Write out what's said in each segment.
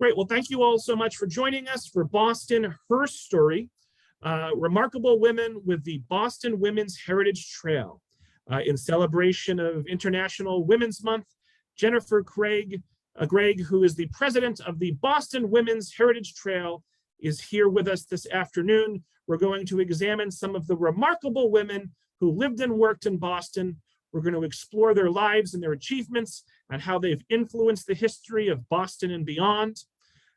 Great. Well, thank you all so much for joining us for Boston HerStory, remarkable women with the Boston Women's Heritage Trail. In celebration of International Women's Month, Jennifer Gregg, who is the president of the Boston Women's Heritage Trail, is here with us this afternoon. We're going to examine some of the remarkable women who lived and worked in Boston. We're going to explore their lives and their achievements and how they've influenced the history of Boston and beyond.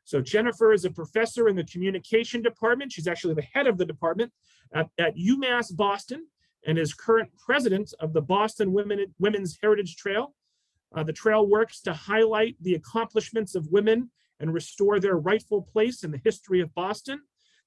So Jennifer is a professor in the communication department. She's actually the head of the department at UMass Boston and is current president of the Boston Women's Heritage Trail. The trail works to highlight the accomplishments of women and restore their rightful place in the history of Boston.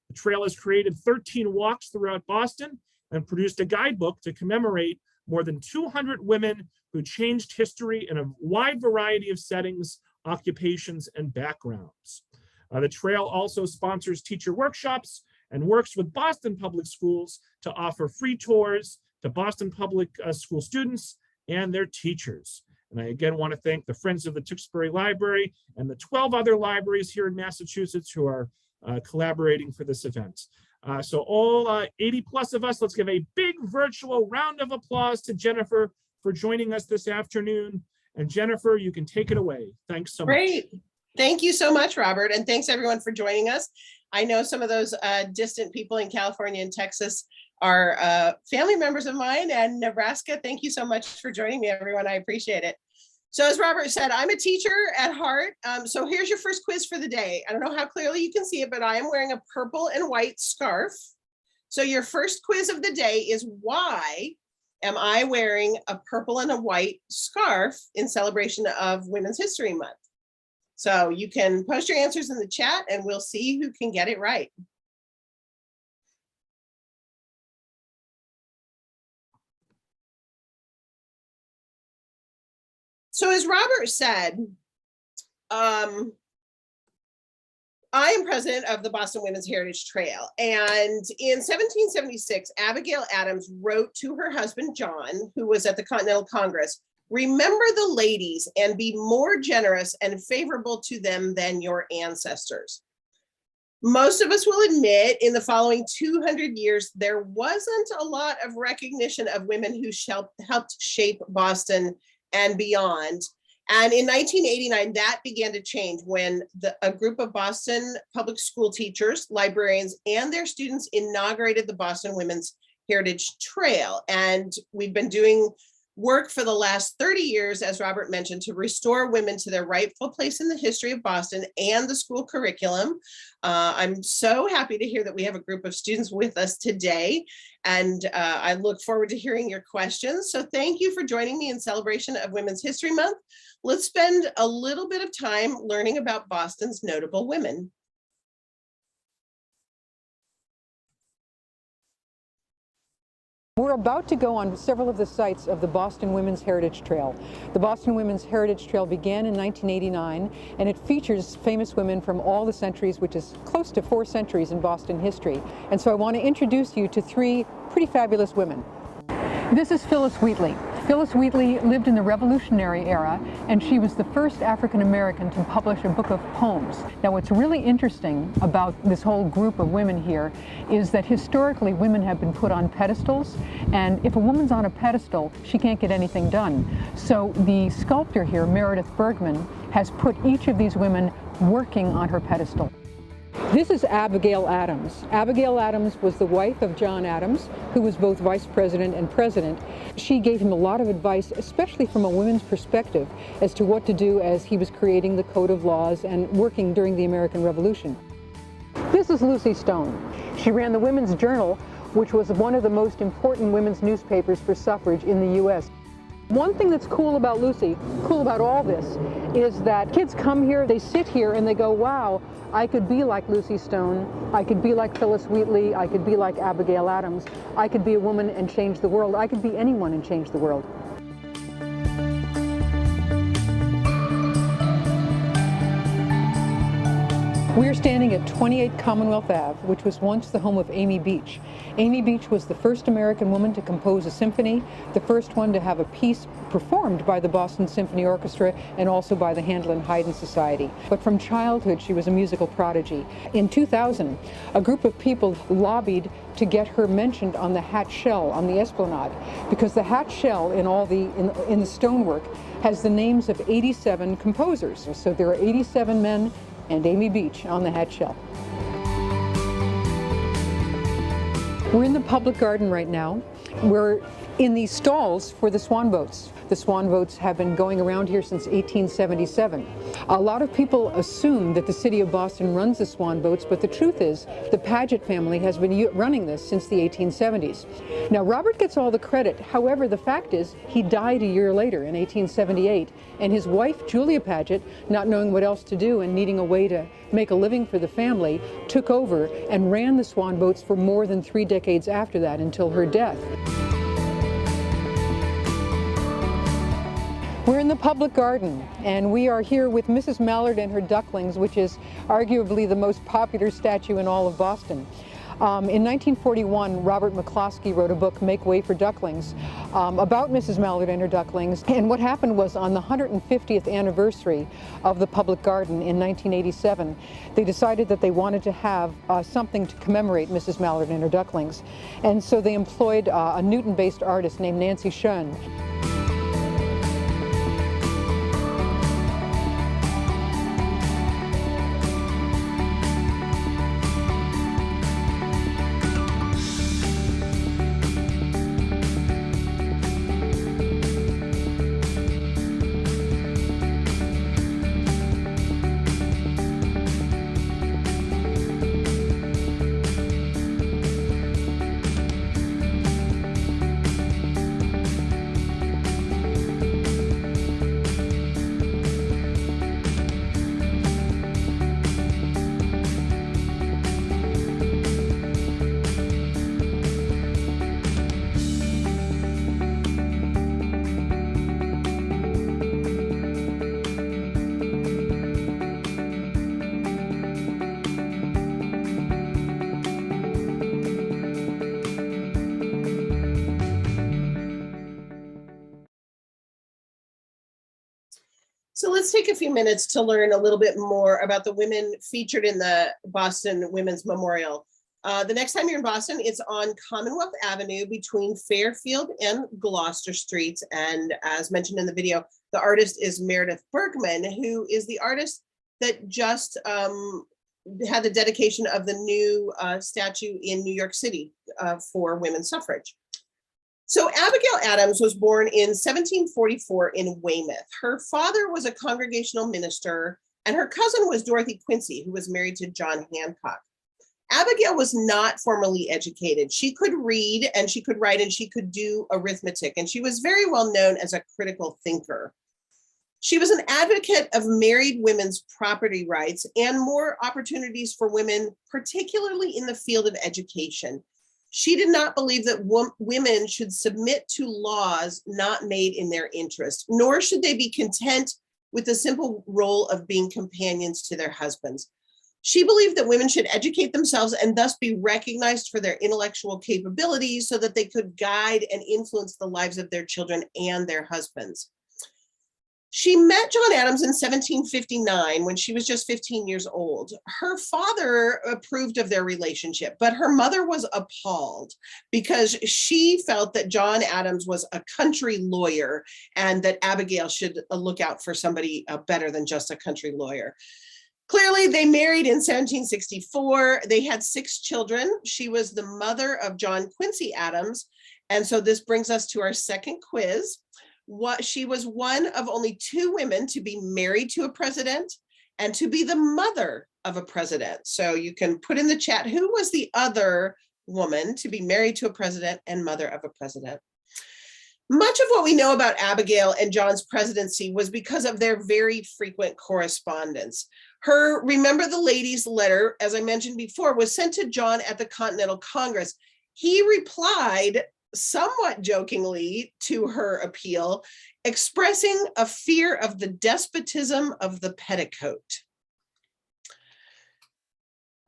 The trail has created 13 walks throughout Boston and produced a guidebook to commemorate more than 200 women who changed history in a wide variety of settings, occupations, and backgrounds. The trail also sponsors teacher workshops and works with Boston Public Schools to offer free tours to Boston Public School students and their teachers. And I again want to thank the Friends of the Tewksbury Library and the 12 other libraries here in Massachusetts who are collaborating for this event. So all 80 plus of us, let's give a big virtual round of applause to Jennifer for joining us this afternoon. And Jennifer, you can take it away. Thanks so much. Great. Thank you so much, Robert. And thanks everyone for joining us. I know some of those distant people in California and Texas are family members of mine, and Nebraska. Thank you so much for joining me, everyone. I appreciate it. So as Robert said, I'm a teacher at heart. So here's your first quiz for the day. I don't know how clearly you can see it, but I am wearing a purple and white scarf. So your first quiz of the day is, why am I wearing a purple and a white scarf in celebration of Women's History Month? So you can post your answers in the chat and we'll see who can get it right. So as Robert said, I am president of the Boston Women's Heritage Trail. And in 1776, Abigail Adams wrote to her husband, John, who was at the Continental Congress, "Remember the ladies and be more generous and favorable to them than your ancestors." Most of us will admit in the following 200 years, there wasn't a lot of recognition of women who helped shape Boston and beyond. And in 1989, that began to change when a group of Boston public school teachers, librarians, and their students inaugurated the Boston Women's Heritage Trail. And we've been doing work for the last 30 years, as Robert mentioned, to restore women to their rightful place in the history of Boston and the school curriculum. I'm so happy to hear that we have a group of students with us today, and I look forward to hearing your questions. So thank you for joining me in celebration of Women's History Month. Let's spend a little bit of time learning about Boston's notable women. We're about to go on several of the sites of the Boston Women's Heritage Trail. The Boston Women's Heritage Trail began in 1989, and it features famous women from all the centuries, which is close to 4 centuries in Boston history. And so I want to introduce you to 3 pretty fabulous women. This is Phyllis Wheatley. Phyllis Wheatley lived in the Revolutionary era, and she was the first African-American to publish a book of poems. Now, what's really interesting about this whole group of women here is that historically women have been put on pedestals, and if a woman's on a pedestal, she can't get anything done. So the sculptor here, Meredith Bergman, has put each of these women working on her pedestal. This is Abigail Adams. Abigail Adams was the wife of John Adams, who was both vice president and president. She gave him a lot of advice, especially from a women's perspective, as to what to do as he was creating the Code of Laws and working during the American Revolution. This is Lucy Stone. She ran the Women's Journal, which was one of the most important women's newspapers for suffrage in the U.S. One thing that's cool about Lucy, cool about all this, is that kids come here, they sit here and they go, wow, I could be like Lucy Stone, I could be like Phyllis Wheatley, I could be like Abigail Adams, I could be a woman and change the world, I could be anyone and change the world. We're standing at 28 Commonwealth Ave, which was once the home of Amy Beach. Amy Beach was the first American woman to compose a symphony, the first one to have a piece performed by the Boston Symphony Orchestra and also by the Handel and Haydn Society. But from childhood, she was a musical prodigy. In 2000, a group of people lobbied to get her mentioned on the hat shell on the Esplanade, because the hat shell in the stonework has the names of 87 composers. So there are 87 men and Amy Beach on the hat shell. We're in the public garden right now. We're in the stalls for the swan boats. The swan boats have been going around here since 1877. A lot of people assume that the city of Boston runs the swan boats, but the truth is the Paget family has been running this since the 1870s. Now, Robert gets all the credit. However, the fact is he died a year later in 1878, and his wife, Julia Paget, not knowing what else to do and needing a way to make a living for the family, took over and ran the swan boats for more than 3 decades after that until her death. We're in the public garden, and we are here with Mrs. Mallard and her ducklings, which is arguably the most popular statue in all of Boston. In 1941, Robert McCloskey wrote a book, Make Way for Ducklings, about Mrs. Mallard and her ducklings. And what happened was, on the 150th anniversary of the public garden in 1987, they decided that they wanted to have something to commemorate Mrs. Mallard and her ducklings. And so they employed a Newton-based artist named Nancy Schoen. So let's take a few minutes to learn a little bit more about the women featured in the Boston Women's Memorial. The next time you're in Boston, it's on Commonwealth Avenue between Fairfield and Gloucester Streets. And as mentioned in the video, the artist is Meredith Bergman, who is the artist that just had the dedication of the new statue in New York City for women's suffrage. So Abigail Adams was born in 1744 in Weymouth. Her father was a congregational minister, and her cousin was Dorothy Quincy, who was married to John Hancock. Abigail was not formally educated. She could read and she could write and she could do arithmetic, and she was very well known as a critical thinker. She was an advocate of married women's property rights and more opportunities for women, particularly in the field of education. She did not believe that women should submit to laws not made in their interest, nor should they be content with the simple role of being companions to their husbands. She believed that women should educate themselves and thus be recognized for their intellectual capabilities so that they could guide and influence the lives of their children and their husbands. She met John Adams in 1759 when she was just 15 years old. Her father approved of their relationship, but her mother was appalled because she felt that John Adams was a country lawyer and that Abigail should look out for somebody better than just a country lawyer. Clearly, they married in 1764. They had 6 children. She was the mother of John Quincy Adams. And so this brings us to our second quiz. She was one of only 2 women to be married to a president and to be the mother of a president. So you can put in the chat, who was the other woman to be married to a president and mother of a president? Much of what we know about Abigail and John's presidency was because of their very frequent correspondence. Her Remember the Ladies letter, as I mentioned before, was sent to John at the Continental Congress. He replied somewhat jokingly to her appeal, expressing a fear of the despotism of the petticoat.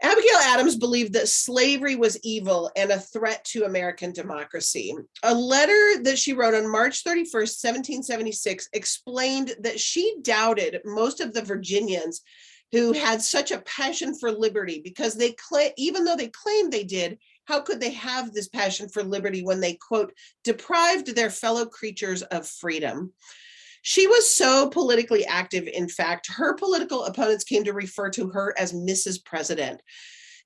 Abigail Adams believed that slavery was evil and a threat to American democracy. A letter that she wrote on March 31st, 1776, explained that she doubted most of the Virginians who had such a passion for liberty, because even though they claimed they did, how could they have this passion for liberty when they, quote, deprived their fellow creatures of freedom? She was so politically active, in fact, her political opponents came to refer to her as Mrs. President.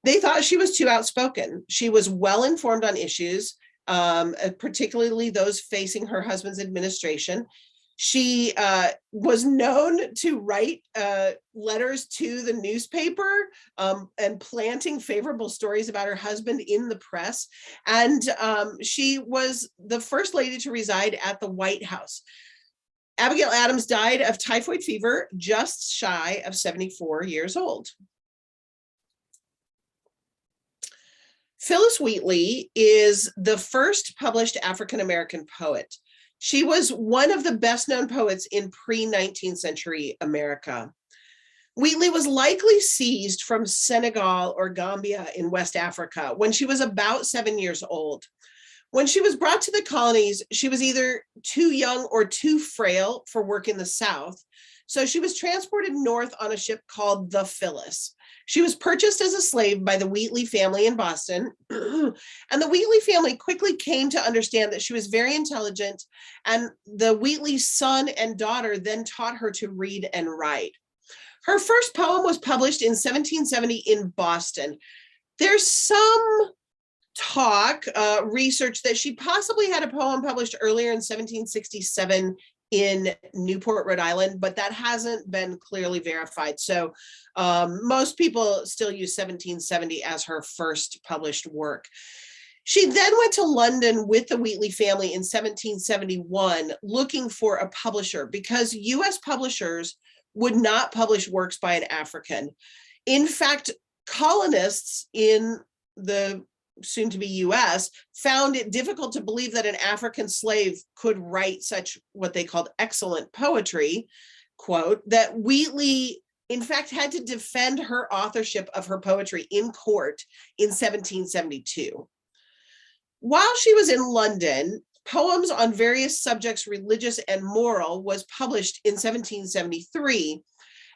They thought she was too outspoken. She was well informed on issues, particularly those facing her husband's administration. She was known to write letters to the newspaper and planting favorable stories about her husband in the press. And she was the first lady to reside at the White House. Abigail Adams died of typhoid fever, just shy of 74 years old. Phyllis Wheatley is the first published African-American poet. She was one of the best-known poets in pre-19th century America. Wheatley was likely seized from Senegal or Gambia in West Africa when she was about 7 years old. When she was brought to the colonies, she was either too young or too frail for work in the South. So she was transported north on a ship called the Phyllis. She was purchased as a slave by the Wheatley family in Boston. And the Wheatley family quickly came to understand that she was very intelligent. And the Wheatley's son and daughter then taught her to read and write. Her first poem was published in 1770 in Boston. There's some research that she possibly had a poem published earlier in 1767 in Newport, Rhode Island, but that hasn't been clearly verified. So most people still use 1770 as her first published work. She then went to London with the Wheatley family in 1771 looking for a publisher, because US publishers would not publish works by an African. In fact, colonists in the soon to be US found it difficult to believe that an African slave could write such what they called excellent poetry, quote, that Wheatley in fact had to defend her authorship of her poetry in court in 1772. While she was in London, poems on various subjects, religious and moral, was published in 1773.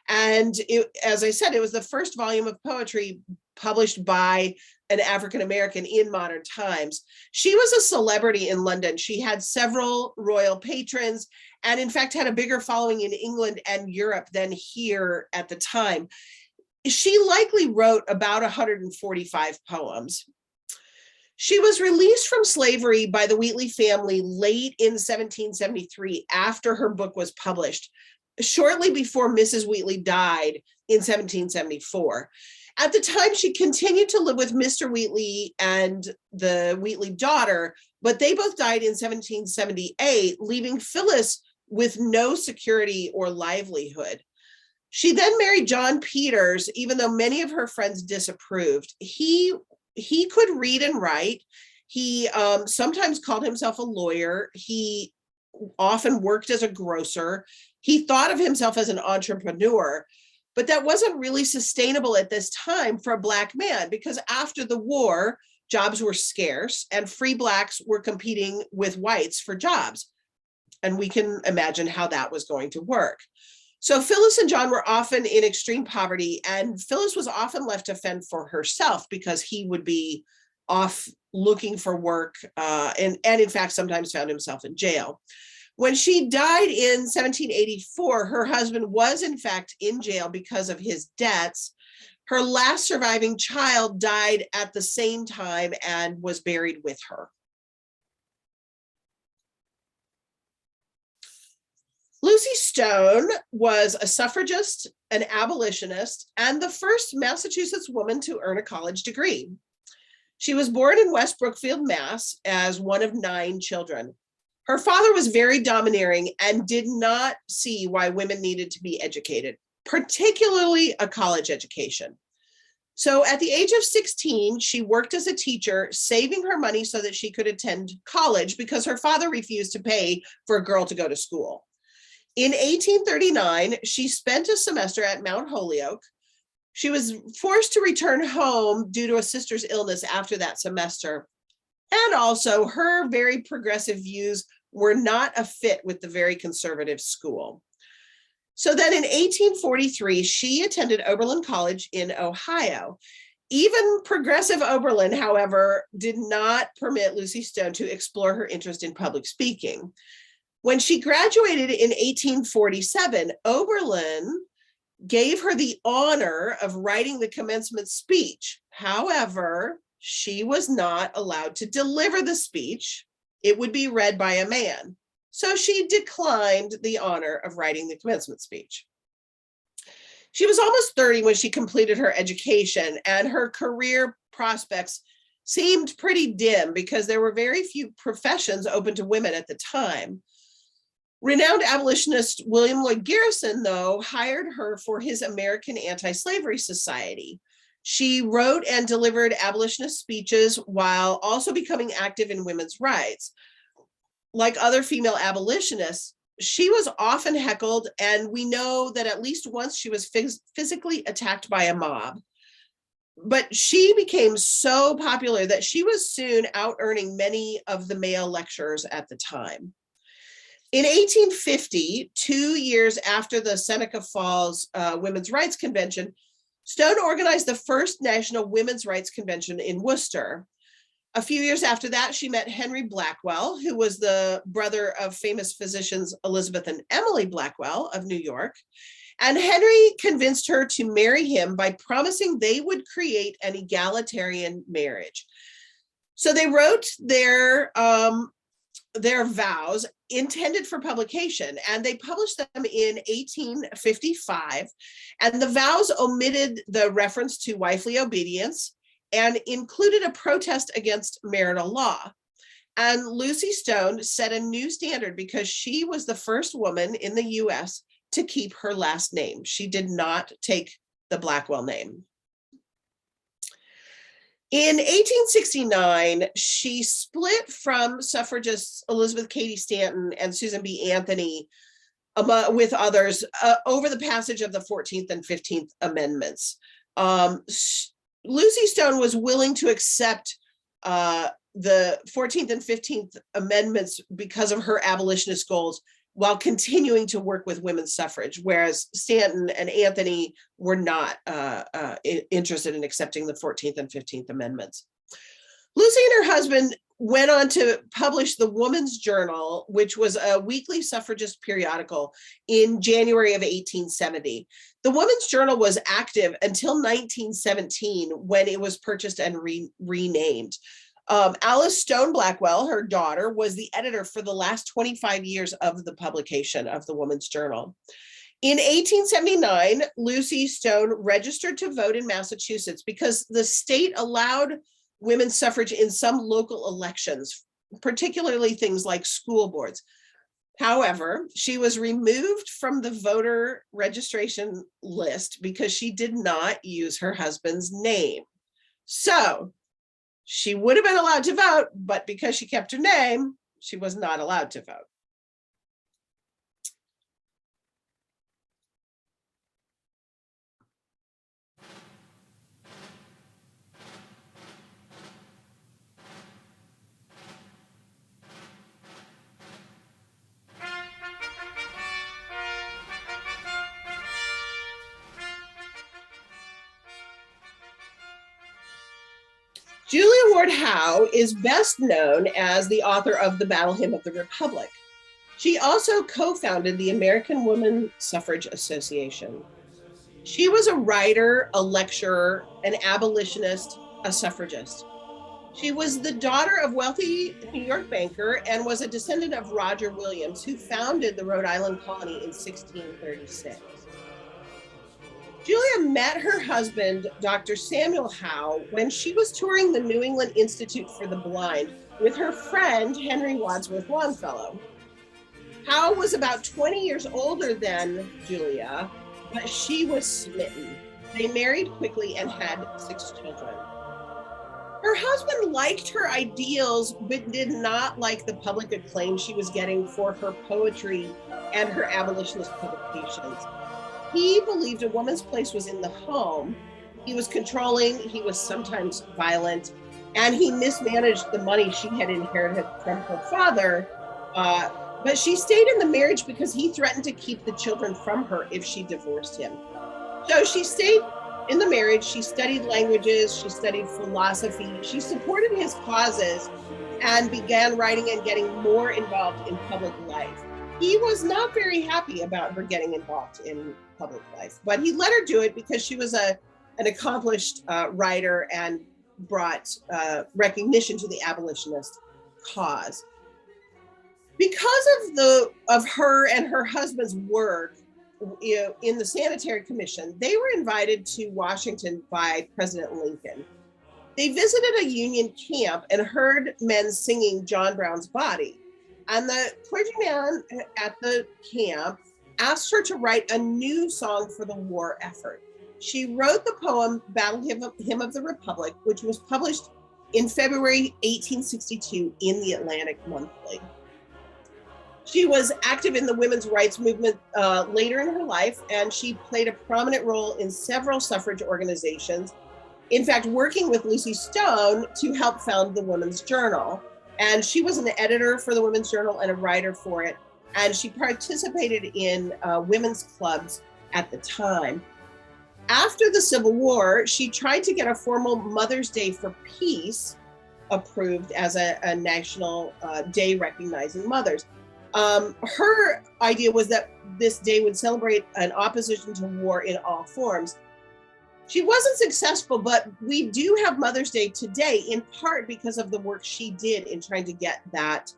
And as I said, it was the first volume of poetry published by an African-American in modern times. She was a celebrity in London. She had several royal patrons and in fact had a bigger following in England and Europe than here at the time. She likely wrote about 145 poems. She was released from slavery by the Wheatley family late in 1773 after her book was published, shortly before Mrs. Wheatley died in 1774. At the time, she continued to live with Mr. Wheatley and the Wheatley daughter, but they both died in 1778, leaving Phyllis with no security or livelihood. She then married John Peters, even though many of her friends disapproved. He could read and write. He sometimes called himself a lawyer. He often worked as a grocer. He thought of himself as an entrepreneur. But that wasn't really sustainable at this time for a Black man, because after the war, jobs were scarce and free Blacks were competing with whites for jobs. And we can imagine how that was going to work. So Phyllis and John were often in extreme poverty, and Phyllis was often left to fend for herself because he would be off looking for work and in fact, sometimes found himself in jail. When she died in 1784, her husband was in fact in jail because of his debts. Her last surviving child died at the same time and was buried with her. Lucy Stone was a suffragist, an abolitionist, and the first Massachusetts woman to earn a college degree. She was born in West Brookfield, Mass, as one of 9 children. Her father was very domineering and did not see why women needed to be educated, particularly a college education. So at the age of 16, she worked as a teacher, saving her money so that she could attend college because her father refused to pay for a girl to go to school. In 1839, she spent a semester at Mount Holyoke. She was forced to return home due to a sister's illness after that semester. And also her very progressive views were not a fit with the very conservative school. So then in 1843, she attended Oberlin College in Ohio. Even progressive Oberlin, however, did not permit Lucy Stone to explore her interest in public speaking. When she graduated in 1847, Oberlin gave her the honor of writing the commencement speech. However, she was not allowed to deliver the speech. It would be read by a man. So she declined the honor of writing the commencement speech. She was almost 30 when she completed her education, and her career prospects seemed pretty dim because there were very few professions open to women at the time. Renowned abolitionist William Lloyd Garrison, though, hired her for his American Anti-Slavery Society. She wrote and delivered abolitionist speeches while also becoming active in women's rights. Like other female abolitionists, she was often heckled, and we know that at least once she was physically attacked by a mob. But she became so popular that she was soon out-earning many of the male lecturers at the time. In 1850, 2 years after the Seneca Falls Women's Rights Convention, Stone organized the first National Women's Rights Convention in Worcester. A few years after that, she met Henry Blackwell, who was the brother of famous physicians Elizabeth and Emily Blackwell of New York. And Henry convinced her to marry him by promising they would create an egalitarian marriage. So they wrote their vows intended for publication, and they published them in 1855. And the vows omitted the reference to wifely obedience and included a protest against marital law. And Lucy Stone set a new standard because she was the first woman in the US to keep her last name. She did not take the Blackwell name. In 1869, she split from suffragists Elizabeth Cady Stanton and Susan B. Anthony with others over the passage of the 14th and 15th Amendments. Lucy Stone was willing to accept the 14th and 15th Amendments because of her abolitionist goals while continuing to work with women's suffrage, whereas Stanton and Anthony were not interested in accepting the 14th and 15th Amendments. Lucy and her husband went on to publish the Woman's Journal, which was a weekly suffragist periodical, in January of 1870. The Woman's Journal was active until 1917, when it was purchased and renamed. Alice Stone Blackwell, her daughter, was the editor for the last 25 years of the publication of the Woman's Journal. In 1879, Lucy Stone registered to vote in Massachusetts because the state allowed women's suffrage in some local elections, particularly things like school boards. However, she was removed from the voter registration list because she did not use her husband's name. So she would have been allowed to vote, but because she kept her name, she was not allowed to vote. Julia Ward Howe is best known as the author of the Battle Hymn of the Republic. She also co-founded the American Woman Suffrage Association. She was a writer, a lecturer, an abolitionist, a suffragist. She was the daughter of wealthy New York banker and was a descendant of Roger Williams, who founded the Rhode Island colony in 1636. Julia met her husband, Dr. Samuel Howe, when she was touring the New England Institute for the Blind with her friend, Henry Wadsworth Longfellow. Howe was about 20 years older than Julia, but she was smitten. They married quickly and had 6 children. Her husband liked her ideals, but did not like the public acclaim she was getting for her poetry and her abolitionist publications. He believed a woman's place was in the home. He was controlling, he was sometimes violent, and he mismanaged the money she had inherited from her father. But she stayed in the marriage because he threatened to keep the children from her if she divorced him. So she stayed in the marriage. She studied languages, she studied philosophy, she supported his causes, and began writing and getting more involved in public life. He was not very happy about her getting involved in public life, but he let her do it because she was an accomplished writer and brought recognition to the abolitionist cause. Because of her and her husband's work, in the Sanitary Commission, they were invited to Washington by President Lincoln. They visited a Union camp and heard men singing John Brown's Body. And the clergyman at the camp asked her to write a new song for the war effort. She wrote the poem Battle Hymn of the Republic, which was published in February 1862 in the Atlantic Monthly. She was active in the women's rights movement later in her life, and she played a prominent role in several suffrage organizations. In fact, working with Lucy Stone to help found the Women's Journal. And she was an editor for the Women's Journal and a writer for it. And she participated in women's clubs at the time. After the Civil War, she tried to get a formal Mother's Day for Peace approved as a national day recognizing mothers. Her idea was that this day would celebrate an opposition to war in all forms. She wasn't successful, but we do have Mother's Day today, in part because of the work she did in trying to get that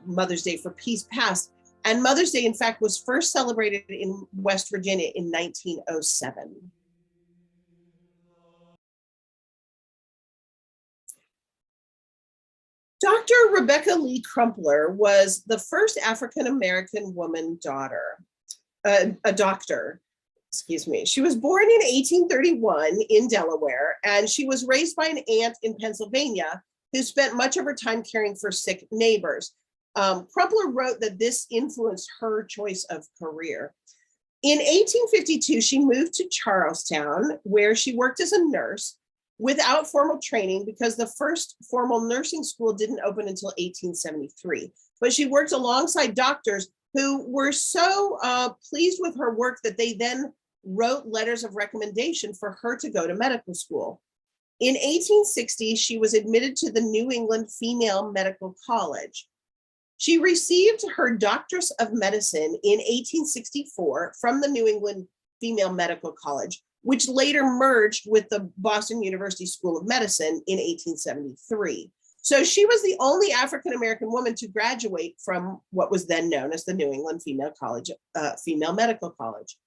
Mother's Day for Peace passed. And Mother's Day, in fact, was first celebrated in West Virginia in 1907. Dr. Rebecca Lee Crumpler was the first African-American woman a doctor. Excuse me. She was born in 1831 in Delaware, and she was raised by an aunt in Pennsylvania who spent much of her time caring for sick neighbors. Crumpler wrote that this influenced her choice of career. In 1852, she moved to Charlestown, where she worked as a nurse without formal training because the first formal nursing school didn't open until 1873. But she worked alongside doctors who were so pleased with her work that they then wrote letters of recommendation for her to go to medical school. In 1860, she was admitted to the New England Female Medical College. She received her Doctorate of Medicine in 1864 from the New England Female Medical College, which later merged with the Boston University School of Medicine in 1873. So she was the only African-American woman to graduate from what was then known as the New England Female Medical College.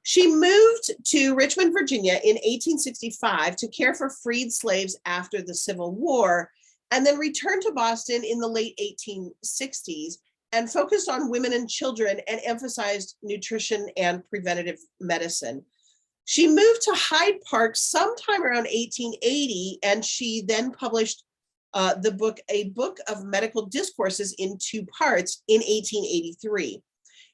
She moved to Richmond, Virginia in 1865 to care for freed slaves after the Civil War, and then returned to Boston in the late 1860s and focused on women and children and emphasized nutrition and preventative medicine. She moved to Hyde Park sometime around 1880, and she then published a book of medical discourses in 2 parts in 1883.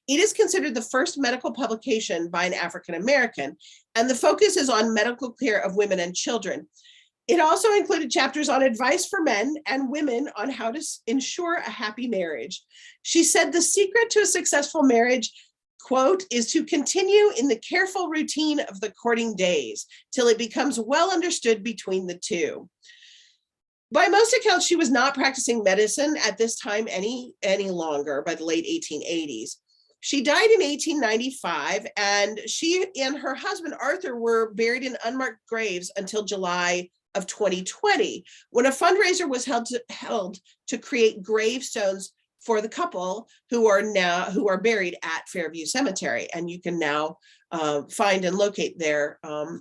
It is considered the first medical publication by an African American, and the focus is on medical care of women and children. It also included chapters on advice for men and women on how to ensure a happy marriage. She said the secret to a successful marriage, quote, is to continue in the careful routine of the courting days till it becomes well understood between the two. By most accounts, she was not practicing medicine at this time any longer, by the late 1880s. She died in 1895, and she and her husband, Arthur, were buried in unmarked graves until July of 2020, when a fundraiser was held to create gravestones for the couple who are buried at Fairview Cemetery, and you can now find and locate their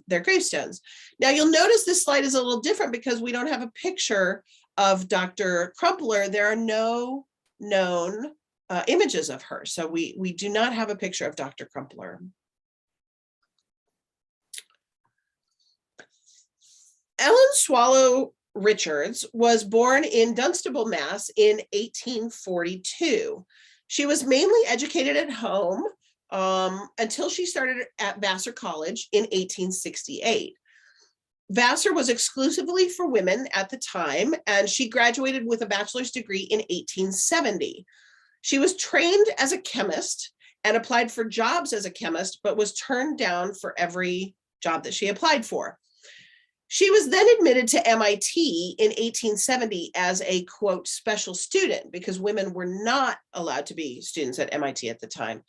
gravestones. Now you'll notice this slide is a little different because we don't have a picture of Dr. Crumpler. There are no known images of her, so we do not have a picture of Dr. Crumpler. Ellen Swallow Richards was born in Dunstable, Mass. In 1842. She was mainly educated at home, until she started at Vassar College in 1868. Vassar was exclusively for women at the time, and she graduated with a bachelor's degree in 1870. She was trained as a chemist and applied for jobs as a chemist, but was turned down for every job that she applied for. She was then admitted to MIT in 1870 as a, quote, special student, because women were not allowed to be students at MIT at the time.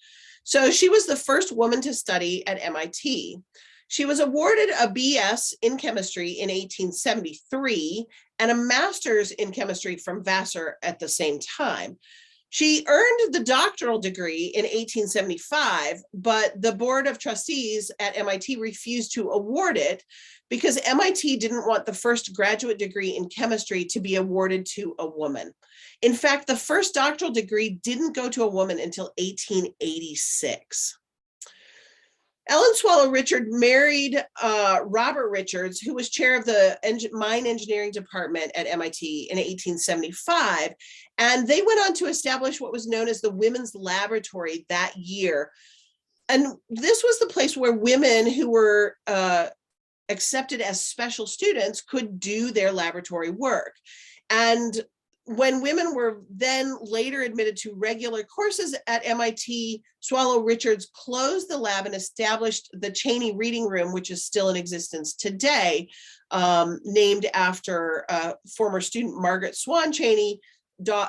So she was the first woman to study at MIT. She was awarded a BS in chemistry in 1873 and a master's in chemistry from Vassar at the same time. She earned the doctoral degree in 1875, but the Board of Trustees at MIT refused to award it because MIT didn't want the first graduate degree in chemistry to be awarded to a woman. In fact, the first doctoral degree didn't go to a woman until 1886. Ellen Swallow Richard married Robert Richards, who was chair of the mine engineering department at MIT in 1875. And they went on to establish what was known as the Women's Laboratory that year. And this was the place where women who were accepted as special students could do their laboratory work. And when women were then later admitted to regular courses at MIT, Swallow Richards closed the lab and established the Cheney Reading Room, which is still in existence today, named after former student Margaret Swan Cheney,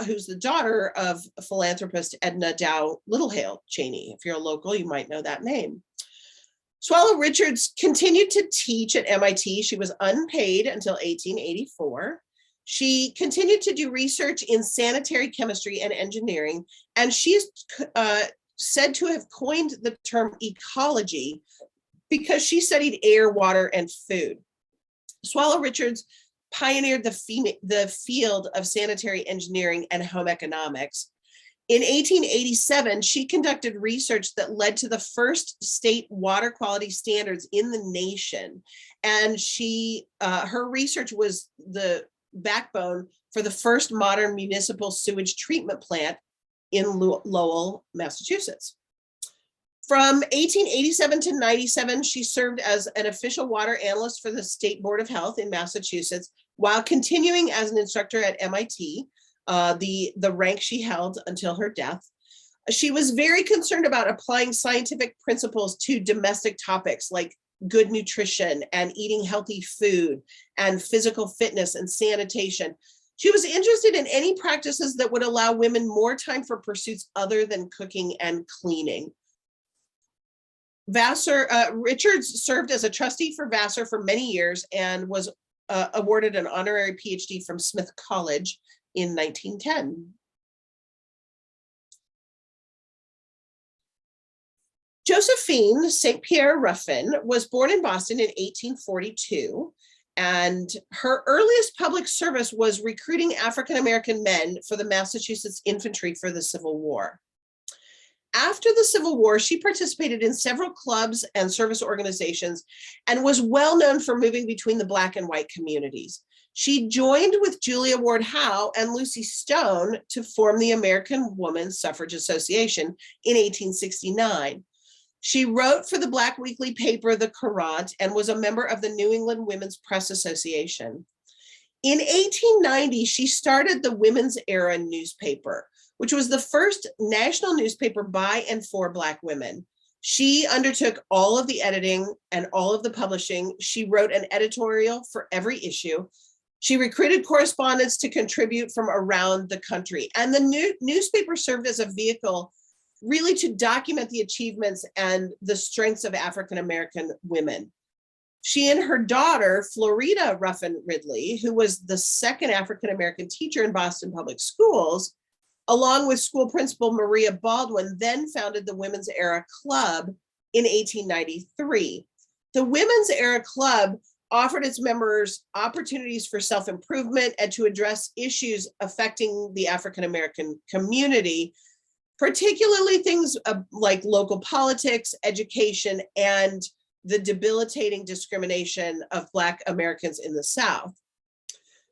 who's the daughter of philanthropist Edna Dow Littlehale Cheney. If you're a local, you might know that name. Swallow Richards continued to teach at MIT. She was unpaid until 1884. She continued to do research in sanitary chemistry and engineering, and she's said to have coined the term ecology because she studied air, water, and food. Swallow Richards pioneered the field of sanitary engineering and home economics. In 1887, she conducted research that led to the first state water quality standards in the nation. And her research was the backbone for the first modern municipal sewage treatment plant in Lowell, Massachusetts. From 1887 to 97, she served as an official water analyst for the State Board of Health in Massachusetts, while continuing as an instructor at MIT, the rank she held until her death. She was very concerned about applying scientific principles to domestic topics like good nutrition and eating healthy food and physical fitness and sanitation. She was interested in any practices that would allow women more time for pursuits other than cooking and cleaning. Richards served as a trustee for Vassar for many years and was awarded an honorary PhD from Smith College in 1910. Josephine SaintPierre Ruffin was born in Boston in 1842, and her earliest public service was recruiting African-American men for the Massachusetts infantry for the Civil War. After the Civil War, she participated in several clubs and service organizations and was well known for moving between the Black and white communities. She joined with Julia Ward Howe and Lucy Stone to form the American Woman Suffrage Association in 1869. She wrote for the Black weekly paper, The Courant, and was a member of the New England Women's Press Association. In 1890, she started the Women's Era newspaper, which was the first national newspaper by and for Black women. She undertook all of the editing and all of the publishing. She wrote an editorial for every issue. She recruited correspondents to contribute from around the country. And the newspaper served as a vehicle really to document the achievements and the strengths of African-American women. She and her daughter, Florida Ruffin Ridley, who was the second African-American teacher in Boston Public Schools, along with school principal Maria Baldwin, then founded the Women's Era Club in 1893. The Women's Era Club offered its members opportunities for self-improvement and to address issues affecting the African-American community, particularly things like local politics, education, and the debilitating discrimination of Black Americans in the South.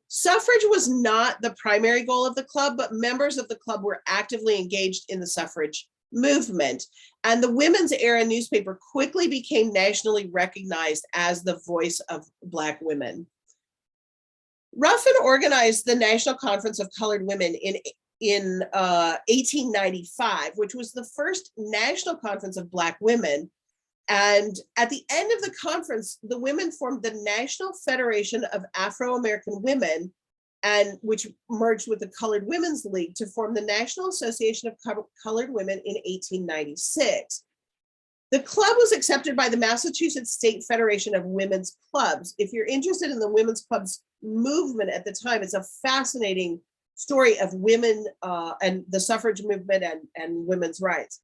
Suffrage was not the primary goal of the club, but members of the club were actively engaged in the suffrage movement. And the Women's Era newspaper quickly became nationally recognized as the voice of Black women. Ruffin organized the National Conference of Colored Women in 1895, which was the first national conference of Black women. And at the end of the conference, the women formed the National Federation of Afro-American Women, and which merged with the Colored Women's League to form the National Association of Colored Women in 1896. The club was accepted by the Massachusetts State Federation of Women's Clubs. If you're interested in the women's clubs movement at the time, it's a fascinating story of women and the suffrage movement and women's rights.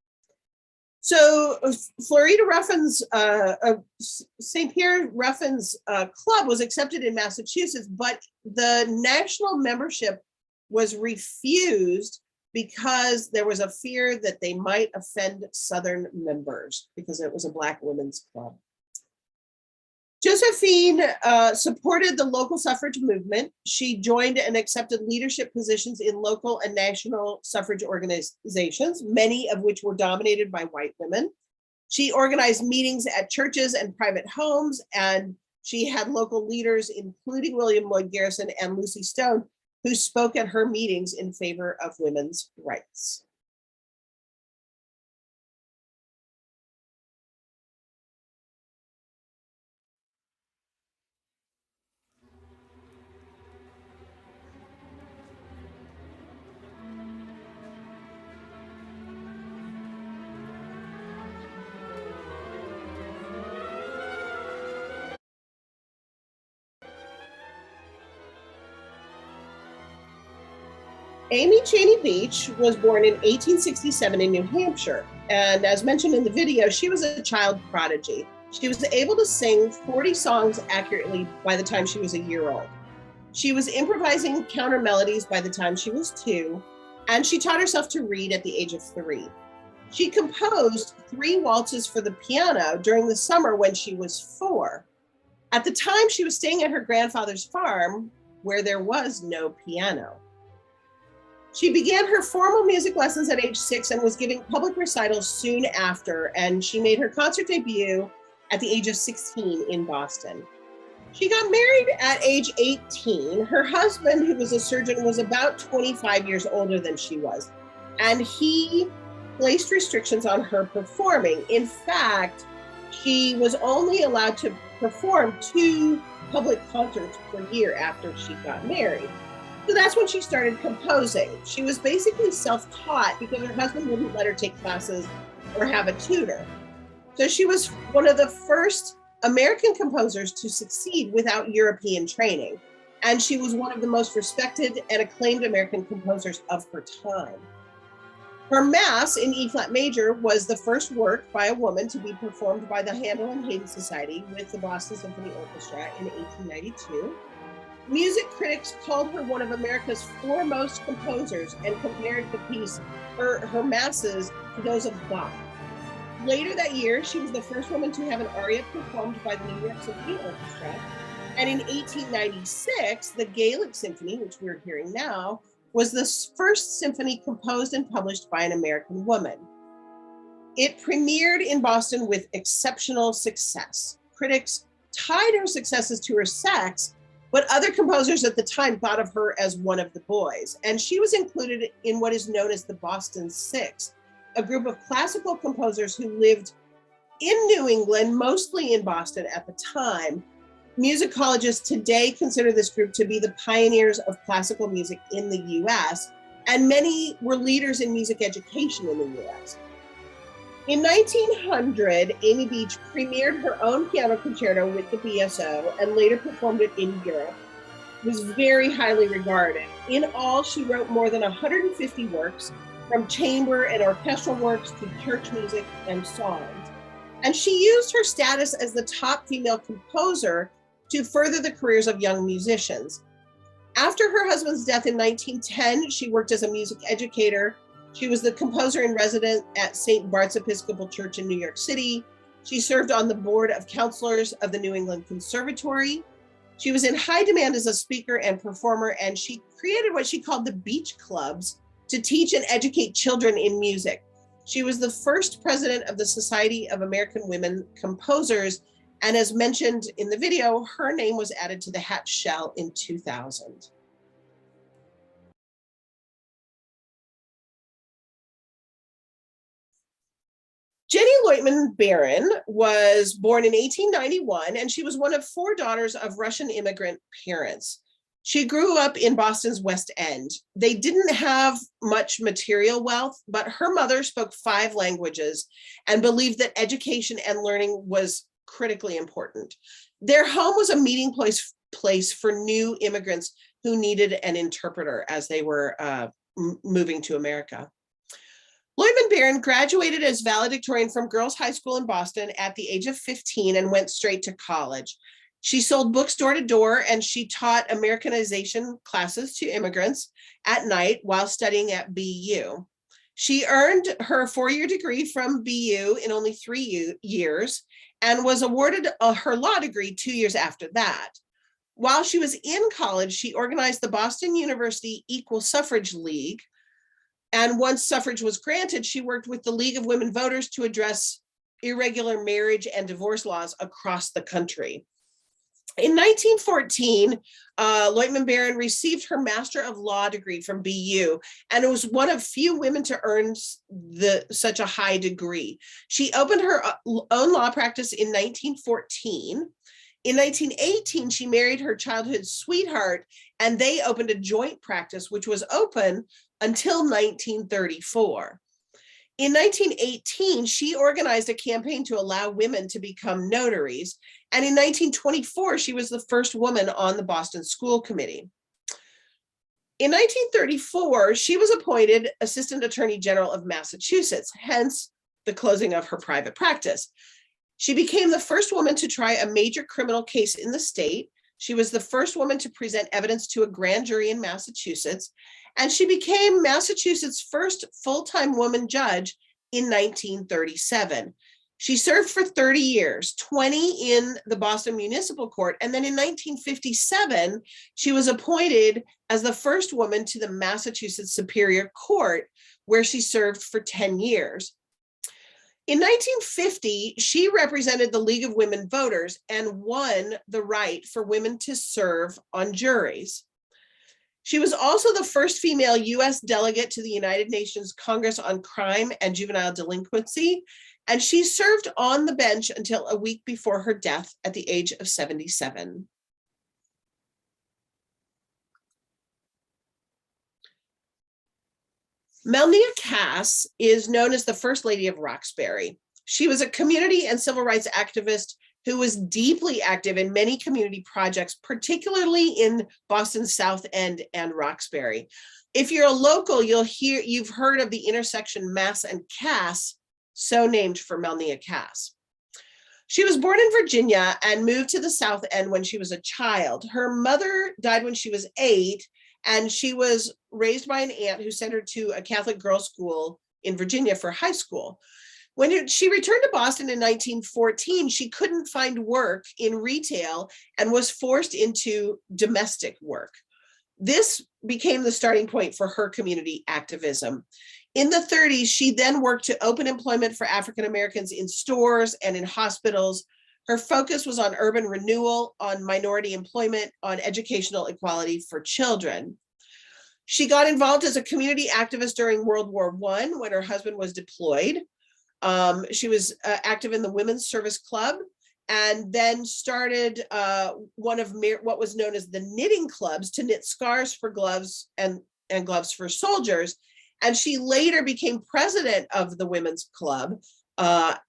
So Florida Ruffin's, SaintPierre Ruffin's club was accepted in Massachusetts, but the national membership was refused because there was a fear that they might offend Southern members because it was a Black women's club. Josephine supported the local suffrage movement. She joined and accepted leadership positions in local and national suffrage organizations, many of which were dominated by white women. She organized meetings at churches and private homes, and she had local leaders, including William Lloyd Garrison and Lucy Stone, who spoke at her meetings in favor of women's rights. Amy Cheney Beach was born in 1867 in New Hampshire. And as mentioned in the video, she was a child prodigy. She was able to sing 40 songs accurately by the time she was a year old. She was improvising counter melodies by the time she was 2, and she taught herself to read at the age of 3. She composed 3 waltzes for the piano during the summer when she was 4. At the time, she was staying at her grandfather's farm where there was no piano. She began her formal music lessons at age 6 and was giving public recitals soon after, and she made her concert debut at the age of 16 in Boston. She got married at age 18. Her husband, who was a surgeon, was about 25 years older than she was, and he placed restrictions on her performing. In fact, she was only allowed to perform 2 public concerts per year after she got married. So that's when she started composing. She was basically self-taught because her husband wouldn't let her take classes or have a tutor. So she was one of the first American composers to succeed without European training. And she was one of the most respected and acclaimed American composers of her time. Her Mass in E-flat major was the first work by a woman to be performed by the Handel and Haydn Society with the Boston Symphony Orchestra in 1892. Music critics called her one of America's foremost composers and compared the piece, her masses, to those of Bach. Later that year, she was the first woman to have an aria performed by the New York Symphony Orchestra. And in 1896, the Gaelic Symphony, which we're hearing now, was the first symphony composed and published by an American woman. It premiered in Boston with exceptional success. Critics tied her successes to her sex, but other composers at the time thought of her as one of the boys. And she was included in what is known as the Boston Six, a group of classical composers who lived in New England, mostly in Boston at the time. Musicologists today consider this group to be the pioneers of classical music in the US, and many were leaders in music education in the US. In 1900, Amy Beach premiered her own piano concerto with the BSO and later performed it in Europe. It was very highly regarded. In all, she wrote more than 150 works, from chamber and orchestral works to church music and songs. And she used her status as the top female composer to further the careers of young musicians. After her husband's death in 1910, she worked as a music educator. She was the composer in residence at St. Bart's Episcopal Church in New York City. She served on the board of counselors of the New England Conservatory. She was in high demand as a speaker and performer, and she created what she called the Beach Clubs to teach and educate children in music. She was the first president of the Society of American Women Composers, and as mentioned in the video, her name was added to the Hatch Shell in 2000. Jennie Loitman Barron was born in 1891, and she was one of 4 daughters of Russian immigrant parents. She grew up in Boston's West End. They didn't have much material wealth, but her mother spoke 5 languages and believed that education and learning was critically important. Their home was a meeting place for new immigrants who needed an interpreter as they were moving to America. Loitman Barron graduated as valedictorian from Girls High School in Boston at the age of 15 and went straight to college. She sold books door to door, and she taught Americanization classes to immigrants at night while studying at BU. She earned her 4-year degree from BU in only 3 years and was awarded her law degree 2 years after that. While she was in college, she organized the Boston University Equal Suffrage League. And once suffrage was granted, she worked with the League of Women Voters to address irregular marriage and divorce laws across the country. In 1914, Loitman Barron received her Master of Law degree from BU, and it was one of few women to earn such a high degree. She opened her own law practice in 1914. In 1918, she married her childhood sweetheart, and they opened a joint practice, which was open until 1934. In 1918, she organized a campaign to allow women to become notaries. And in 1924, she was the first woman on the Boston School Committee. In 1934, she was appointed Assistant Attorney General of Massachusetts, hence the closing of her private practice. She became the first woman to try a major criminal case in the state. She was the first woman to present evidence to a grand jury in Massachusetts, and she became Massachusetts' first full-time woman judge in 1937. She served for 30 years, 20 in the Boston Municipal Court, and then in 1957, she was appointed as the first woman to the Massachusetts Superior Court, where she served for 10 years. In 1950, she represented the League of Women Voters and won the right for women to serve on juries. She was also the first female U.S. delegate to the United Nations Congress on Crime and Juvenile Delinquency, and she served on the bench until a week before her death at the age of 77. Melania Cass is known as the First Lady of Roxbury. She was a community and civil rights activist who was deeply active in many community projects, particularly in Boston's South End and Roxbury. If you're a local, you've heard of the intersection Mass and Cass, so named for Melania Cass. She was born in Virginia and moved to the South End when she was a child. Her mother died when she was 8, and she was raised by an aunt who sent her to a Catholic girls' school in Virginia for high school. When she returned to Boston in 1914, she couldn't find work in retail and was forced into domestic work. This became the starting point for her community activism. In the 30s, she then worked to open employment for African Americans in stores and in hospitals. Her focus was on urban renewal, on minority employment, on educational equality for children. She got involved as a community activist during World War I when her husband was deployed. She was active in the Women's Service Club, and then started one of what was known as the knitting clubs to knit scarves for gloves and gloves for soldiers. And she later became president of the Women's Club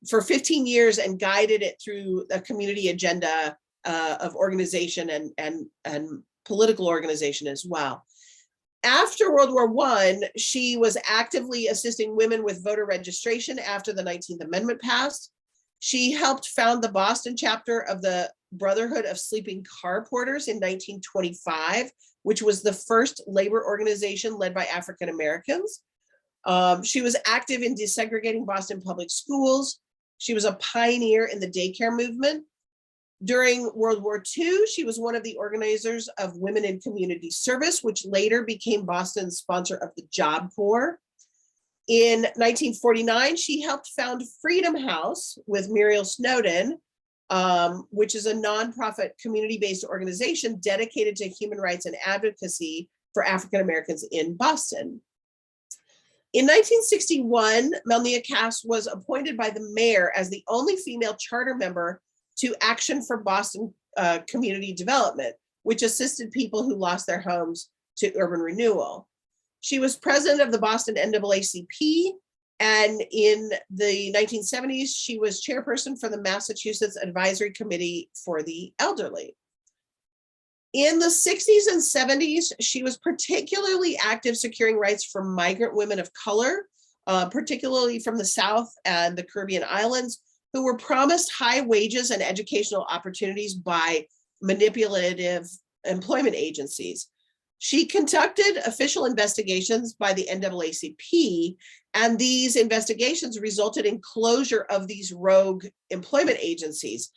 for 15 years and guided it through a community agenda of organization and political organization as well. After World War I, she was actively assisting women with voter registration after the 19th Amendment passed. She helped found the Boston chapter of the Brotherhood of Sleeping Car Porters in 1925, which was the first labor organization led by African Americans. She was active in desegregating Boston public schools. She was a pioneer in the daycare movement. During World War II, she was one of the organizers of Women in Community Service, which later became Boston's sponsor of the Job Corps. In 1949, she helped found Freedom House with Muriel Snowden, which is a nonprofit community-based organization dedicated to human rights and advocacy for African Americans in Boston. In 1961, Melania Cass was appointed by the mayor as the only female charter member to Action for Boston Community Development, which assisted people who lost their homes to urban renewal. She was president of the Boston NAACP, and in the 1970s, she was chairperson for the Massachusetts Advisory Committee for the Elderly. In the 60s and 70s, she was particularly active securing rights for migrant women of color, particularly from the South and the Caribbean islands, who were promised high wages and educational opportunities by manipulative employment agencies. She conducted official investigations by the NAACP, and these investigations resulted in closure of these rogue employment agencies.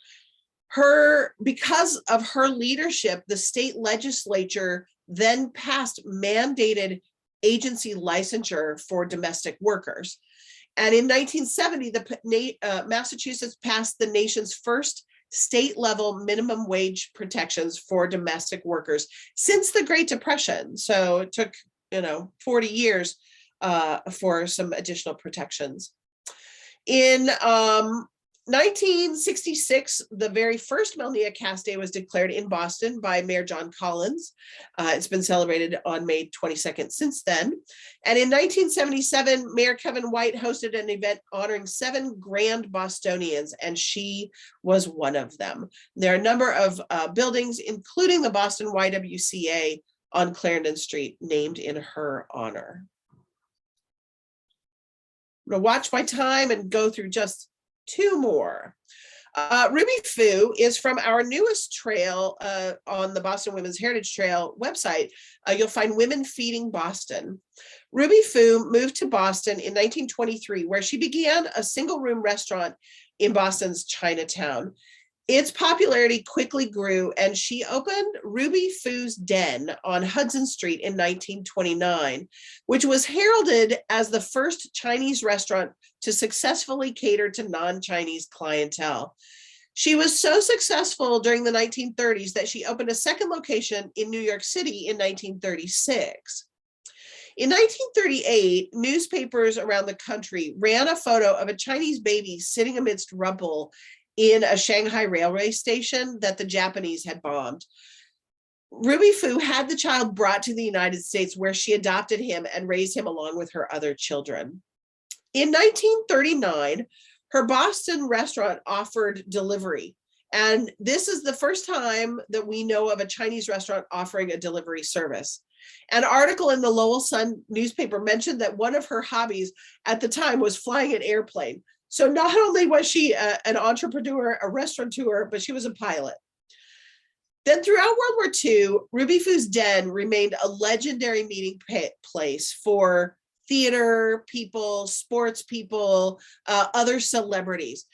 Because of her leadership, the state legislature then passed mandated agency licensure for domestic workers. And in 1970, Massachusetts passed the nation's first state-level minimum wage protections for domestic workers since the Great Depression. So it took, 40 years for some additional protections. In 1966, the very first Melnea Cass Day was declared in Boston by Mayor John Collins. It's been celebrated on May 22nd since then. And in 1977, Mayor Kevin White hosted an event honoring 7 grand Bostonians, and she was one of them. There are a number of buildings, including the Boston YWCA on Clarendon Street, named in her honor. I'm going to watch my time and go through just 2 more. Ruby Foo is from our newest trail on the Boston Women's Heritage Trail website. You'll find Women Feeding Boston. Ruby Foo moved to Boston in 1923, where she began a single-room restaurant in Boston's Chinatown. Its popularity quickly grew, and she opened Ruby Foo's Den on Hudson Street in 1929, which was heralded as the first Chinese restaurant to successfully cater to non-Chinese clientele. She was so successful during the 1930s that she opened a second location in New York City in 1936. In 1938, newspapers around the country ran a photo of a Chinese baby sitting amidst rubble in a Shanghai railway station that the Japanese had bombed. Ruby Foo had the child brought to the United States, where she adopted him and raised him along with her other children. In 1939, her Boston restaurant offered delivery, and this is the first time that we know of a Chinese restaurant offering a delivery service. An article in the Lowell Sun newspaper mentioned that one of her hobbies at the time was flying an airplane. So not only was she an entrepreneur, a restaurateur, but she was a pilot. Then throughout World War II, Ruby Foo's Den remained a legendary meeting place for theater people, sports people, other celebrities.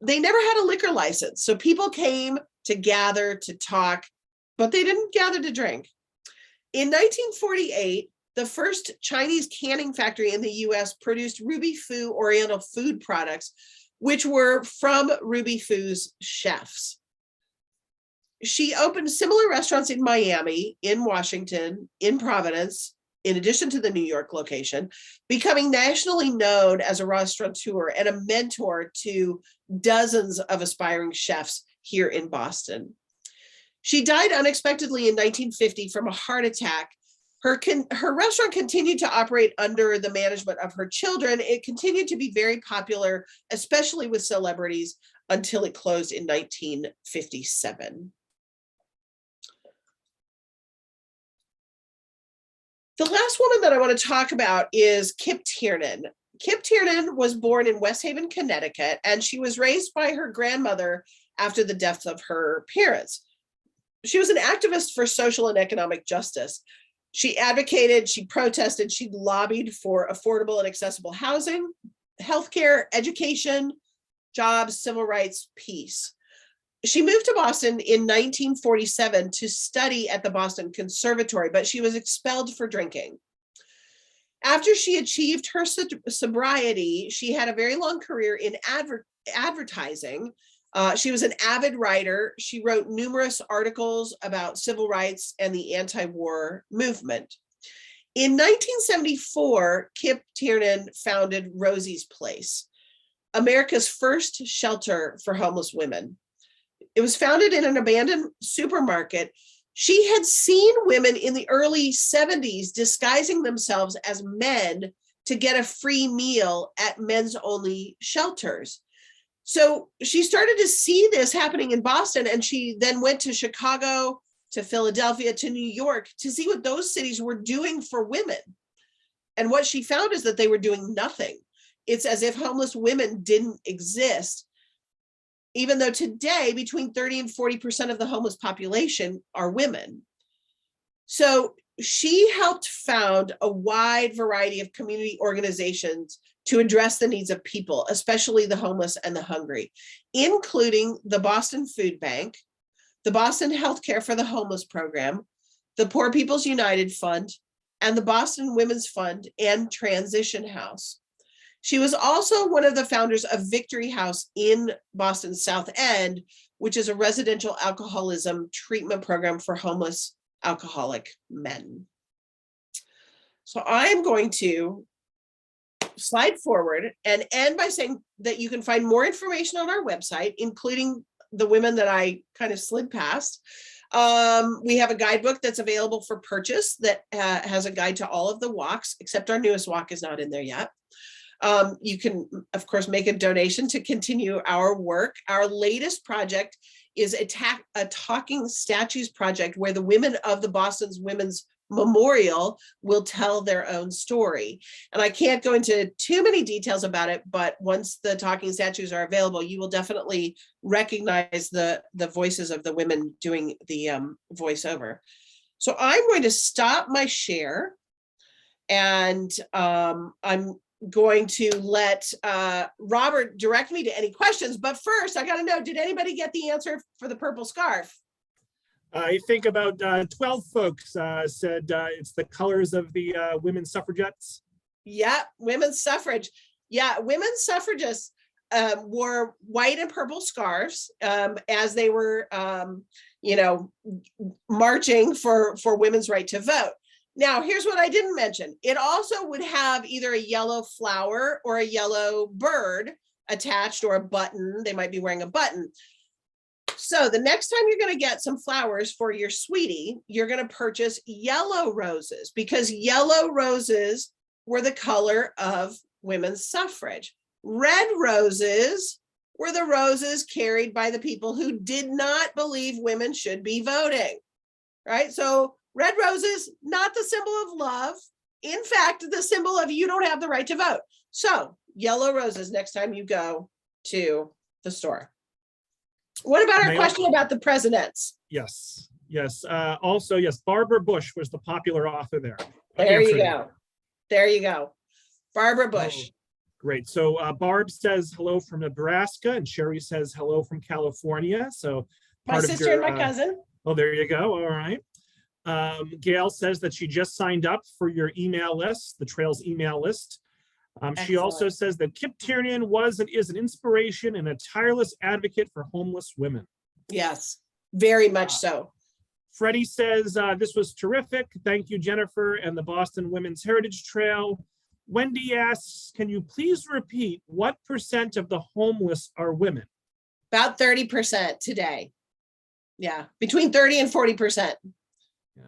They never had a liquor license, so people came to gather, to talk, but they didn't gather to drink. In 1948, the first Chinese canning factory in the US produced Ruby Foo Oriental food products, which were from Ruby Foo's chefs. She opened similar restaurants in Miami, in Washington, in Providence, in addition to the New York location, becoming nationally known as a restaurateur and a mentor to dozens of aspiring chefs here in Boston. She died unexpectedly in 1950 from a heart attack. Her restaurant continued to operate under the management of her children. It continued to be very popular, especially with celebrities, until it closed in 1957. The last woman that I want to talk about is Kip Tiernan. Kip Tiernan was born in West Haven, Connecticut, and she was raised by her grandmother after the death of her parents. She was an activist for social and economic justice. She advocated, she protested, she lobbied for affordable and accessible housing, healthcare, education, jobs, civil rights, peace. She moved to Boston in 1947 to study at the Boston Conservatory, but she was expelled for drinking. After she achieved her sobriety, she had a very long career in advertising. She was an avid writer. She wrote numerous articles about civil rights and the anti-war movement. In 1974, Kip Tiernan founded Rosie's Place, America's first shelter for homeless women. It was founded in an abandoned supermarket. She had seen women in the early 70s disguising themselves as men to get a free meal at men's only shelters. So she started to see this happening in Boston, and she then went to Chicago, to Philadelphia, to New York to see what those cities were doing for women. And what she found is that they were doing nothing. It's as if homeless women didn't exist, even though today between 30 and 40% of the homeless population are women. So she helped found a wide variety of community organizations to address the needs of people, especially the homeless and the hungry, including the Boston Food Bank, the Boston Healthcare for the Homeless Program, the Poor People's United Fund, and the Boston Women's Fund and Transition House. She was also one of the founders of Victory House in Boston's South End, which is a residential alcoholism treatment program for homeless alcoholic men. So I'm going to slide forward and end by saying that you can find more information on our website, including the women that I kind of slid past. We have a guidebook that's available for purchase that has a guide to all of the walks, except our newest walk is not in there yet. You can, of course, make a donation to continue our work. Our latest project is a talking statues project where the women of the Boston's Women's Memorial will tell their own story. And I can't go into too many details about it, but once the talking statues are available, you will definitely recognize the voices of the women doing the voiceover. So I'm going to stop my share, and I'm going to let Robert direct me to any questions. But first, I got to know, did anybody get the answer for the purple scarf? I think about 12 folks said it's the colors of the women's suffragettes. Yeah, women's suffrage. Yeah, women's suffragists wore white and purple scarves as they were, marching for women's right to vote. Now, here's what I didn't mention. It also would have either a yellow flower or a yellow bird attached, or a button. They might be wearing a button. So the next time you're going to get some flowers for your sweetie, you're going to purchase yellow roses, because yellow roses were the color of women's suffrage. Red roses were the roses carried by the people who did not believe women should be voting, right? So red roses, not the symbol of love. In fact, the symbol of you don't have the right to vote. So yellow roses next time you go to the store. What about our question about the presidents? Yes. Also, yes, Barbara Bush was the popular author there. There you go. There you go. Barbara Bush. Oh, great. So Barb says hello from Nebraska, and Sherry says hello from California. So my sister and my cousin. Oh, there you go. All right. Gail says that she just signed up for your email list, the Trails email list. She also says that Kip Tiernan was and is an inspiration and a tireless advocate for homeless women. Yes, very much so. Freddie says, this was terrific. Thank you, Jennifer, and the Boston Women's Heritage Trail. Wendy asks, can you please repeat what % of the homeless are women? About 30% today. Yeah, between 30 and 40%. Yeah.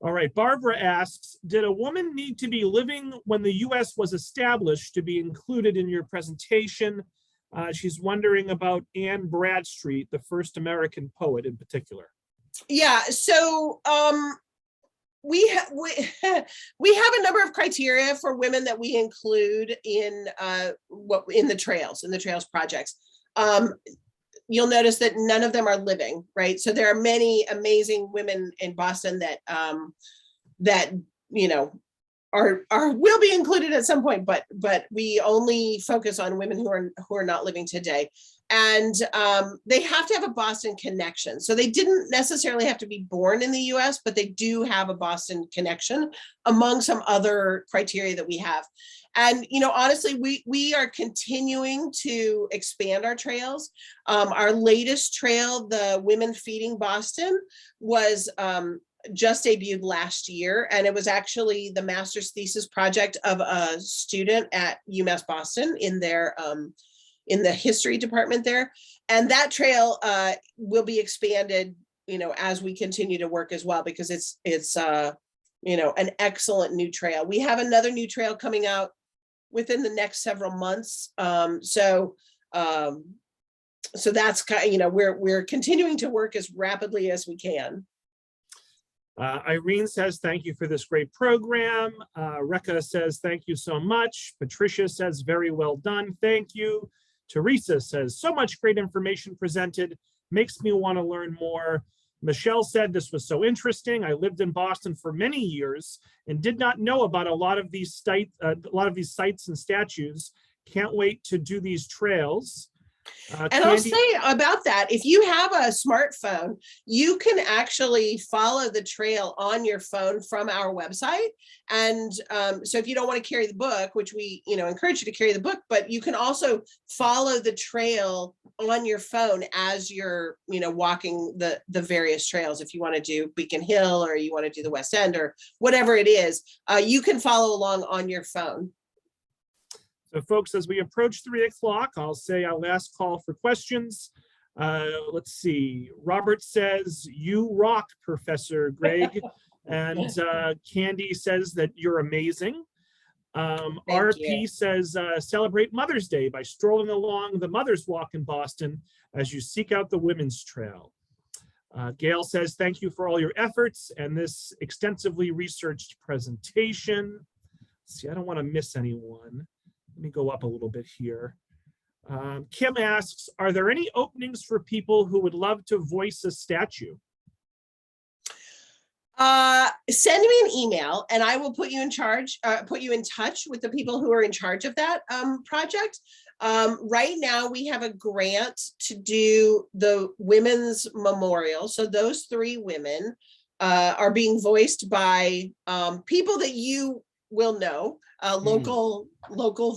All right, Barbara asks, did a woman need to be living when the US was established to be included in your presentation? She's wondering about Anne Bradstreet, the first American poet in particular. Yeah, so we have a number of criteria for women that we include in the trails projects. You'll notice that none of them are living, right? So there are many amazing women in Boston that will be included at some point, but we only focus on women who are not living today. And they have to have a Boston connection. So they didn't necessarily have to be born in the US, but they do have a Boston connection among some other criteria that we have. And, you know, honestly, we are continuing to expand our trails. Our latest trail, the Women Feeding Boston, was just debuted last year. And it was actually the master's thesis project of a student at UMass Boston in their in the history department there. And that trail will be expanded, you know, as we continue to work as well, because it's you know, an excellent new trail. We have another new trail coming out within the next several months. So that's kind of, you know, we're continuing to work as rapidly as we can. Irene says, thank you for this great program. Rekha says, thank you so much. Patricia says, very well done. Thank you. Teresa says, so much great information presented. Makes me want to learn more. Michelle said, this was so interesting. I lived in Boston for many years and did not know about a lot of these sites and statues. Can't wait to do these trails. And Candy, I'll say about that, if you have a smartphone, you can actually follow the trail on your phone from our website. And so if you don't want to carry the book, which we, you know, encourage you to carry the book, but you can also follow the trail on your phone as you're, you know, walking the various trails. If you want to do Beacon Hill or you want to do the West End or whatever it is, you can follow along on your phone. So folks, as we approach 3 o'clock, I'll say our last call for questions. Let's see, Robert says, you rock, Professor Gregg. And Candy says that you're amazing. RP says, celebrate Mother's Day by strolling along the Mother's Walk in Boston as you seek out the Women's Trail. Gail says, thank you for all your efforts and this extensively researched presentation. Let's see, I don't want to miss anyone. Let me go up a little bit here. Kim asks, are there any openings for people who would love to voice a statue? Send me an email and I will put you in charge, put you in touch with the people who are in charge of that project. Right now we have a grant to do the Women's Memorial. So those 3 women are being voiced by people that you will know, local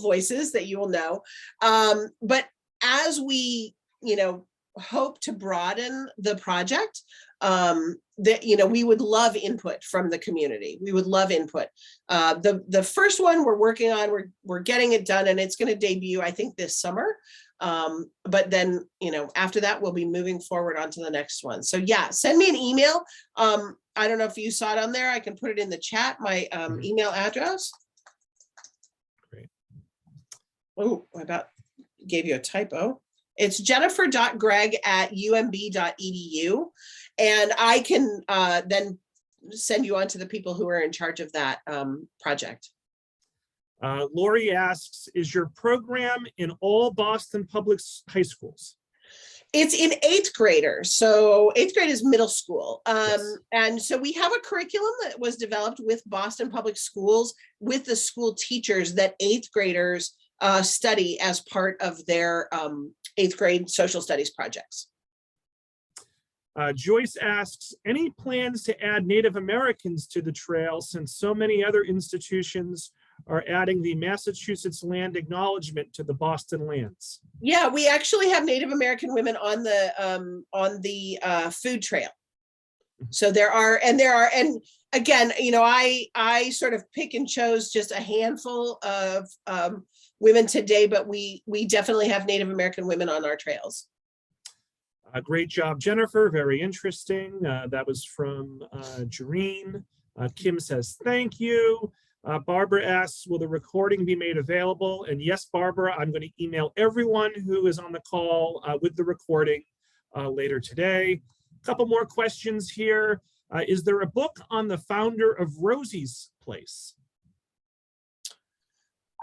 voices that you will know. But as we, you know, hope to broaden the project, that, you know, we would love input from the community. We would love input. The first one we're working on, we're getting it done and it's going to debut, I think, this summer. But then, you know, after that, we'll be moving forward onto the next one. So yeah, send me an email. I don't know if you saw it on there. I can put it in the chat, my email address. Great. Oh, I about gave you a typo. It's jennifer.gregg@umb.edu. And I can then send you on to the people who are in charge of that project. Lori asks, is your program in all Boston public high schools? It's in 8th graders. So 8th grade is middle school. Yes. And so we have a curriculum that was developed with Boston Public Schools with the school teachers that 8th graders study as part of their 8th grade social studies projects. Joyce asks, any plans to add Native Americans to the trail since so many other institutions are adding the Massachusetts land acknowledgement to the Boston lands? Yeah, we actually have Native American women on the food trail. So there are, and again, you know, I sort of pick and chose just a handful of women today, but we definitely have Native American women on our trails. Great job, Jennifer. Very interesting. That was from Jareen. Kim says, thank you. Barbara asks, will the recording be made available? And yes, Barbara, I'm going to email everyone who is on the call with the recording later today. A couple more questions here. Is there a book on the founder of Rosie's Place?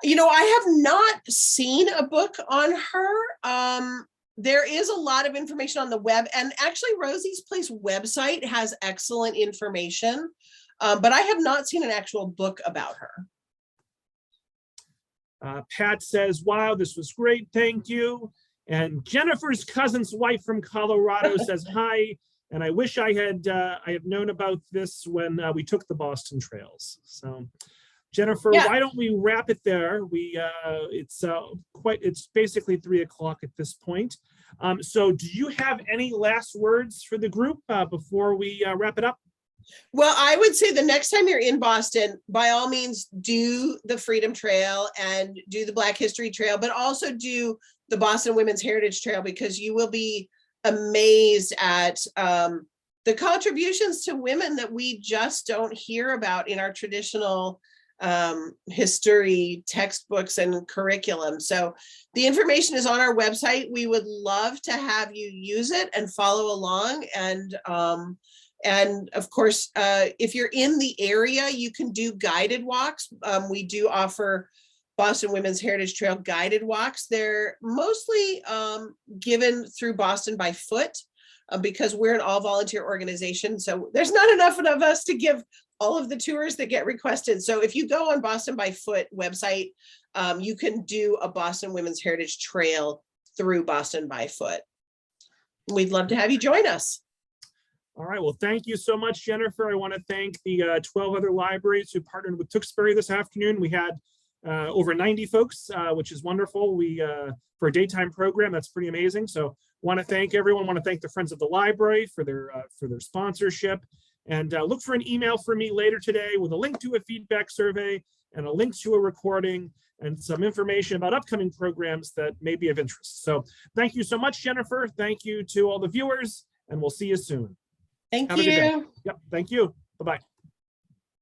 You know, I have not seen a book on her. There is a lot of information on the web, and actually Rosie's Place website has excellent information, but I have not seen an actual book about her. Pat says, wow, this was great, thank you. And Jennifer's cousin's wife from Colorado says hi. And I wish I had known about this when we took the Boston trails. So Jennifer, Yeah. why don't we wrap it there? It's basically 3 o'clock at this point. So do you have any last words for the group before we wrap it up? Well, I would say the next time you're in Boston, by all means, do the Freedom Trail and do the Black History Trail, but also do the Boston Women's Heritage Trail, because you will be amazed at the contributions to women that we just don't hear about in our traditional history textbooks and curriculum. So the information is on our website. We would love to have you use it and follow along. And of course, if you're in the area, you can do guided walks. We do offer Boston Women's Heritage Trail guided walks. They're mostly given through Boston by foot because we're an all volunteer organization. So there's not enough of us to give all of the tours that get requested. So if you go on Boston by Foot website, you can do a Boston Women's Heritage Trail through Boston by Foot. We'd love to have you join us. All right, well, thank you so much, Jennifer. I want to thank the 12 other libraries who partnered with Tewksbury this afternoon. We had over 90 folks, which is wonderful. For a daytime program, that's pretty amazing. So want to thank everyone. Want to thank the Friends of the Library for their sponsorship. And look for an email from me later today with a link to a feedback survey and a link to a recording and some information about upcoming programs that may be of interest. So thank you so much, Jennifer. Thank you to all the viewers, and we'll see you soon. Thank Have a good day. you. Yep, thank you. Bye-bye.